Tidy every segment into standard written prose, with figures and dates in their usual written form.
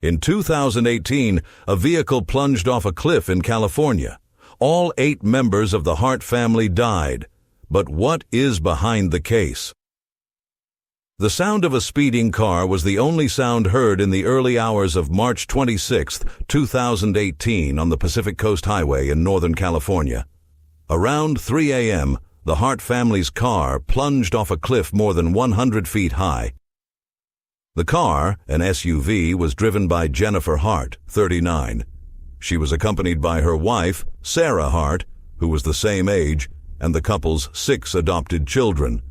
In 2018, a vehicle plunged off a cliff in California. All 8 members of the Hart family died. But what is behind the case? The sound of a speeding car was the only sound heard in the early hours of March 26, 2018 on the Pacific Coast Highway in Northern California. Around 3 a.m., the Hart family's car plunged off a cliff more than 100 feet high. The car, an SUV, was driven by Jennifer Hart, 39. She was accompanied by her wife, Sarah Hart, who was the same age, and the couple's 6 adopted children: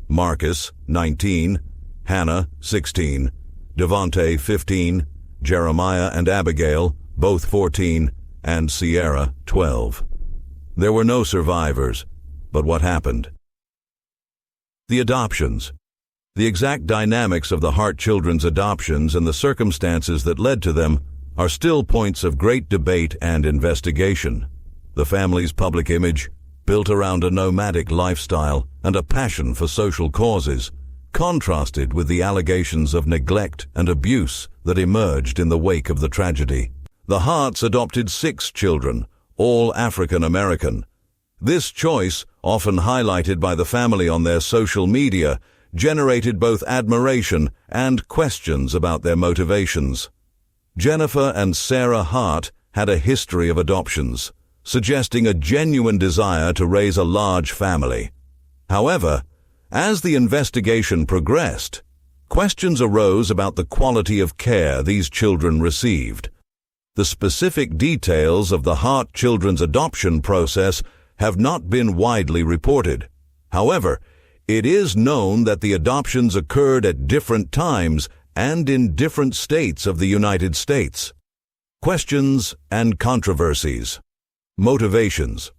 Marcus, 19, Hannah, 16, Devontae, 15, Jeremiah and Abigail, both 14, and Sierra, 12. There were no survivors, but what happened? The adoptions. The exact dynamics of the Hart children's adoptions and the circumstances that led to them are still points of great debate and investigation. The family's public image, built around a nomadic lifestyle and a passion for social causes, contrasted with the allegations of neglect and abuse that emerged in the wake of the tragedy. The Harts adopted 6 children, all African American. This choice, often highlighted by the family on their social media, generated both admiration and questions about their motivations. Jennifer and Sarah Hart had a history of adoptions, suggesting a genuine desire to raise a large family. However, as the investigation progressed, questions arose about the quality of care these children received. The specific details of the Hart children's adoption process have not been widely reported. However, it is known that the adoptions occurred at different times and in different states of the United States. Questions and controversies. Motivations.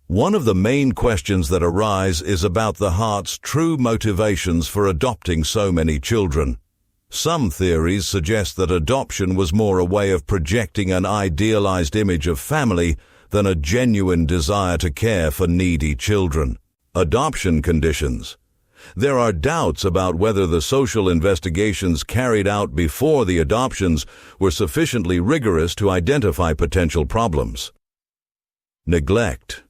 One of the main questions that arise is about the Harts' true motivations for adopting so many children. Some theories suggest that adoption was more a way of projecting an idealized image of family than a genuine desire to care for needy children. Adoption conditions. There are doubts about whether the social investigations carried out before the adoptions were sufficiently rigorous to identify potential problems. Neglect.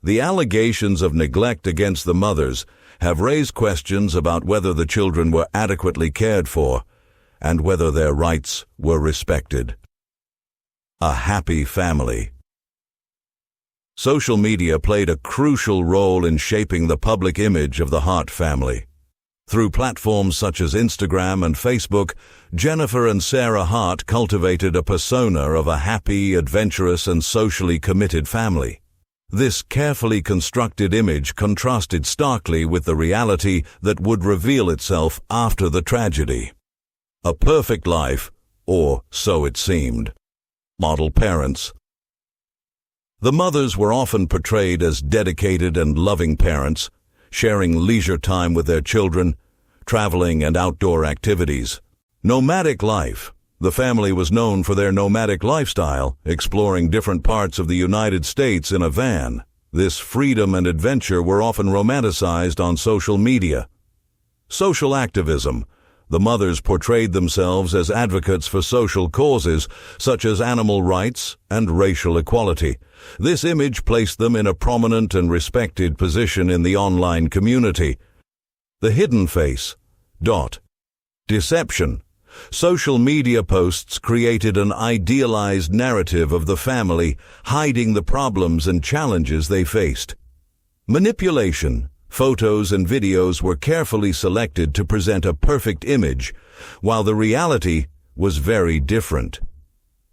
The allegations of neglect against the mothers have raised questions about whether the children were adequately cared for and whether their rights were respected. A happy family. Social media played a crucial role in shaping the public image of the Hart family. Through platforms such as Instagram and Facebook, Jennifer and Sarah Hart cultivated a persona of a happy, adventurous, and socially committed family. This carefully constructed image contrasted starkly with the reality that would reveal itself after the tragedy. A perfect life, or so it seemed. Model parents. The mothers were often portrayed as dedicated and loving parents, sharing leisure time with their children, traveling and outdoor activities. Nomadic life. The family was known for their nomadic lifestyle, exploring different parts of the United States in a van. This freedom and adventure were often romanticized on social media. Social activism. The mothers portrayed themselves as advocates for social causes, such as animal rights and racial equality. This image placed them in a prominent and respected position in the online community. The hidden face. Deception. Social media posts created an idealized narrative of the family, hiding the problems and challenges they faced. Manipulation. Photos and videos were carefully selected to present a perfect image, while the reality was very different.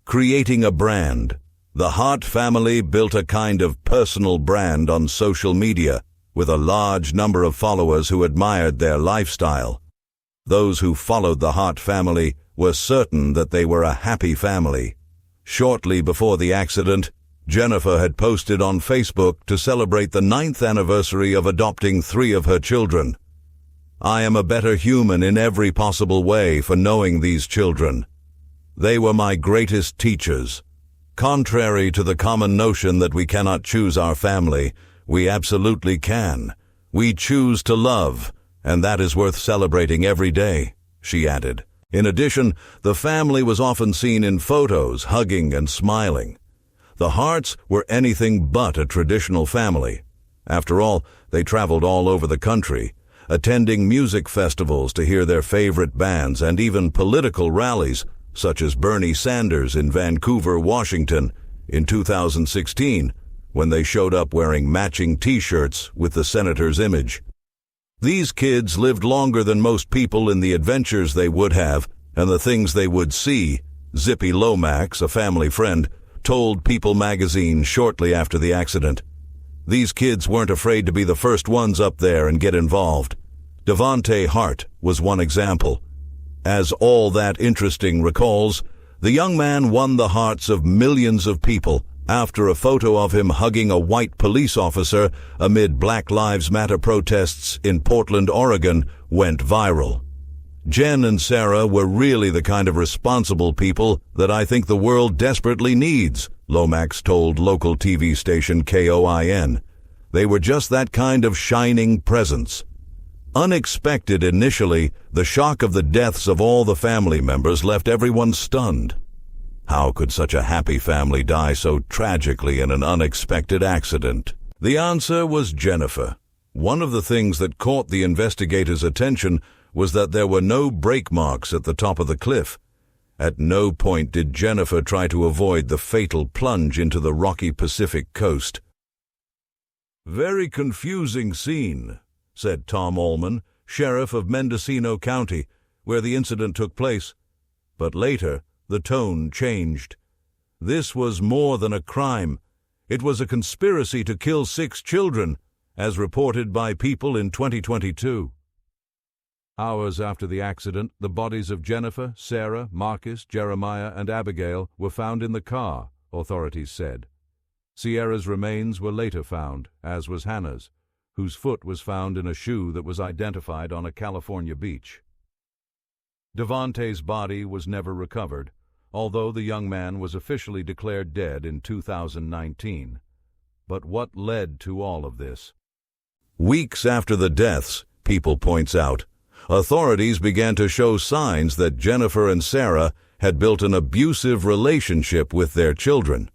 Creating a brand. The Hart family built a kind of personal brand on social media, with a large number of followers who admired their lifestyle. Those who followed the Hart family were certain that they were a happy family. Shortly before the accident, Jennifer had posted on Facebook to celebrate the 9th anniversary of adopting 3 of her children. "I am a better human in every possible way for knowing these children. They were my greatest teachers. Contrary to the common notion that we cannot choose our family, we absolutely can. We choose to love, and that is worth celebrating every day," she added. In addition, the family was often seen in photos hugging and smiling. The Harts were anything but a traditional family. After all, they traveled all over the country, attending music festivals to hear their favorite bands and even political rallies, such as Bernie Sanders in Vancouver, Washington, in 2016, when they showed up wearing matching T-shirts with the senator's image. These kids lived longer than most people in the adventures they would have and the things they would see, Zippy Lomax, a family friend, told People magazine shortly after the accident. These kids weren't afraid to be the first ones up there and get involved. Devonte Hart was one example. As All That Interesting recalls, the young man won the hearts of millions of people after a photo of him hugging a white police officer amid Black Lives Matter protests in Portland, Oregon, went viral. Jen and Sarah were really the kind of responsible people that I think the world desperately needs, Lomax told local TV station KOIN. They were just that kind of shining presence. Unexpected initially, the shock of the deaths of all the family members left everyone stunned. How could such a happy family die so tragically in an unexpected accident? The answer was Jennifer. One of the things that caught the investigators' attention was that there were no brake marks at the top of the cliff. At no point did Jennifer try to avoid the fatal plunge into the rocky Pacific coast. "Very confusing scene," said Tom Allman, sheriff of Mendocino County, where the incident took place. But later, the tone changed. This was more than a crime. It was a conspiracy to kill 6 children, as reported by People in 2022. Hours after the accident, the bodies of Jennifer, Sarah, Marcus, Jeremiah, and Abigail were found in the car, authorities said. Sierra's remains were later found, as was Hannah's, whose foot was found in a shoe that was identified on a California beach. Devonte's body was never recovered, although the young man was officially declared dead in 2019. But what led to all of this? Weeks after the deaths, People points out, authorities began to show signs that Jennifer and Sarah had built an abusive relationship with their children.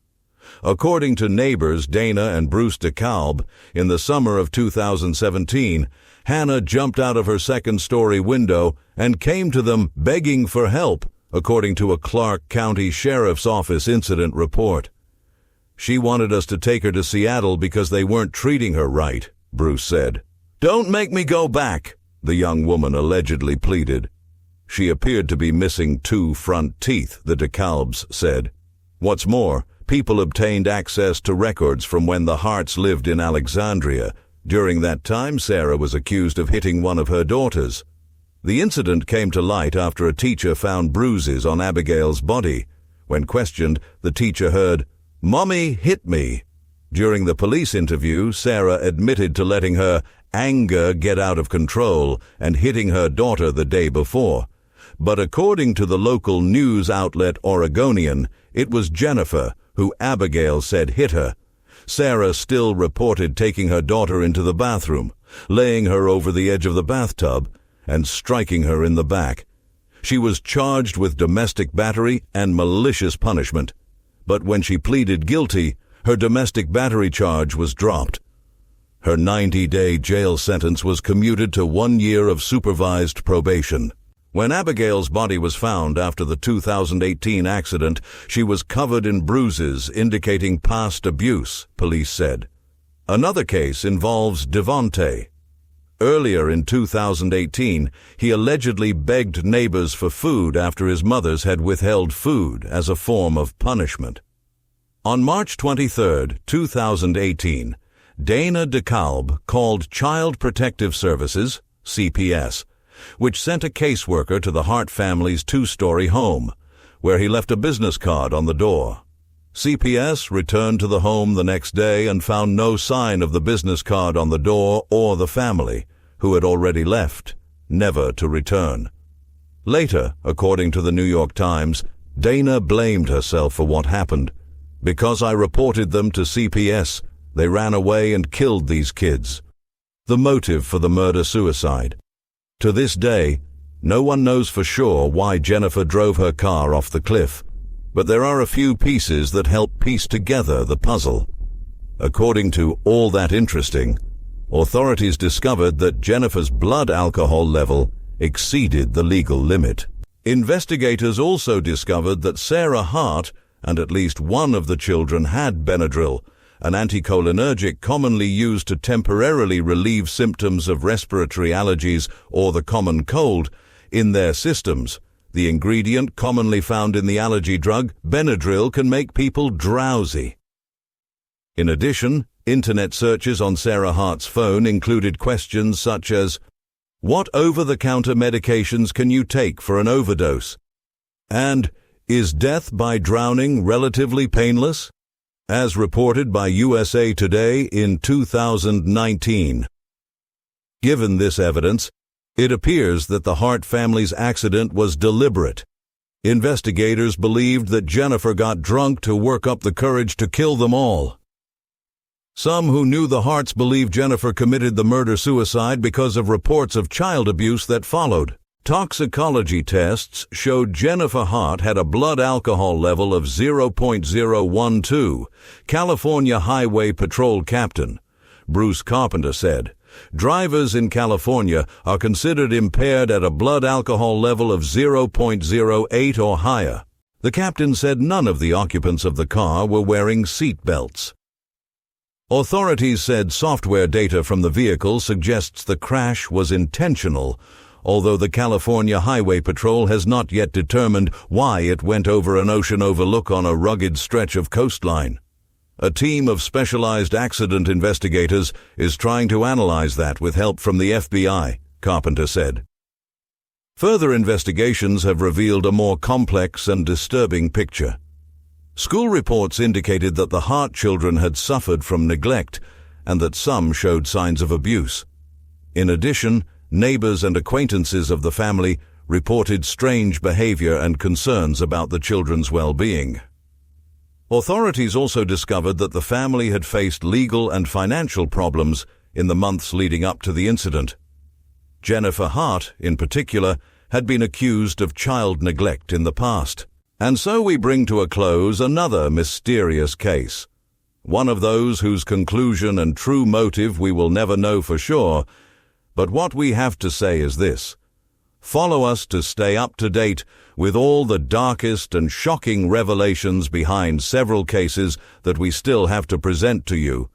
According to neighbors Dana and Bruce DeKalb, in the summer of 2017, Hannah jumped out of her second-story window and came to them begging for help, according to a Clark County Sheriff's Office incident report. "She wanted us to take her to Seattle because they weren't treating her right," Bruce said. "Don't make me go back," the young woman allegedly pleaded. She appeared to be missing 2 front teeth, the DeKalbs said. What's more, People obtained access to records from when the Harts lived in Alexandria. During that time, Sarah was accused of hitting one of her daughters. The incident came to light after a teacher found bruises on Abigail's body. When questioned, the teacher heard, "Mommy hit me." During the police interview, Sarah admitted to letting her anger get out of control and hitting her daughter the day before. But according to the local news outlet Oregonian, it was Jennifer who Abigail said hit her. Sarah still reported taking her daughter into the bathroom, laying her over the edge of the bathtub, and striking her in the back. She was charged with domestic battery and malicious punishment. But when she pleaded guilty, her domestic battery charge was dropped. Her 90-day jail sentence was commuted to 1 year of supervised probation. When Abigail's body was found after the 2018 accident, she was covered in bruises indicating past abuse, police said. Another case involves Devonte. Earlier in 2018, he allegedly begged neighbors for food after his mothers had withheld food as a form of punishment. On March 23, 2018, Dana DeKalb called Child Protective Services, CPS, which sent a caseworker to the Hart family's 2-story home, where he left a business card on the door. CPS returned to the home the next day and found no sign of the business card on the door or the family, who had already left, never to return. Later, according to the New York Times, Dana blamed herself for what happened. "Because I reported them to CPS, they ran away and killed these kids." The motive for the murder-suicide. To this day, No one knows for sure why Jennifer drove her car off the cliff, but there are a few pieces that help piece together the puzzle. According to All That Interesting, authorities discovered that Jennifer's blood alcohol level exceeded the legal limit. Investigators also discovered that Sarah Hart and at least one of the children had Benadryl, an anticholinergic commonly used to temporarily relieve symptoms of respiratory allergies or the common cold, in their systems. The ingredient commonly found in the allergy drug, Benadryl, can make people drowsy. In addition, internet searches on Sarah Hart's phone included questions such as, "What over-the-counter medications can you take for an overdose?" And, "Is death by drowning relatively painless?" as reported by USA Today in 2019. Given this evidence, it appears that the Hart family's accident was deliberate. Investigators believed that Jennifer got drunk to work up the courage to kill them all. Some who knew the Harts believe Jennifer committed the murder-suicide because of reports of child abuse that followed. Toxicology tests showed Jennifer Hart had a blood alcohol level of 0.012. California Highway Patrol Captain Bruce Carpenter said, "Drivers in California are considered impaired at a blood alcohol level of 0.08 or higher." The captain said none of the occupants of the car were wearing seat belts. Authorities said software data from the vehicle suggests the crash was intentional, although the California Highway Patrol has not yet determined why it went over an ocean overlook on a rugged stretch of coastline. A team of specialized accident investigators is trying to analyze that with help from the FBI, Carpenter said. Further investigations have revealed a more complex and disturbing picture. School reports indicated that the Hart children had suffered from neglect and that some showed signs of abuse. In addition, neighbors and acquaintances of the family reported strange behavior and concerns about the children's well-being. Authorities also discovered that the family had faced legal and financial problems in the months leading up to the incident. Jennifer Hart, in particular, had been accused of child neglect in the past. And so we bring to a close another mysterious case. One of those whose conclusion and true motive we will never know for sure, but what we have to say is this. Follow us to stay up to date with all the darkest and shocking revelations behind several cases that we still have to present to you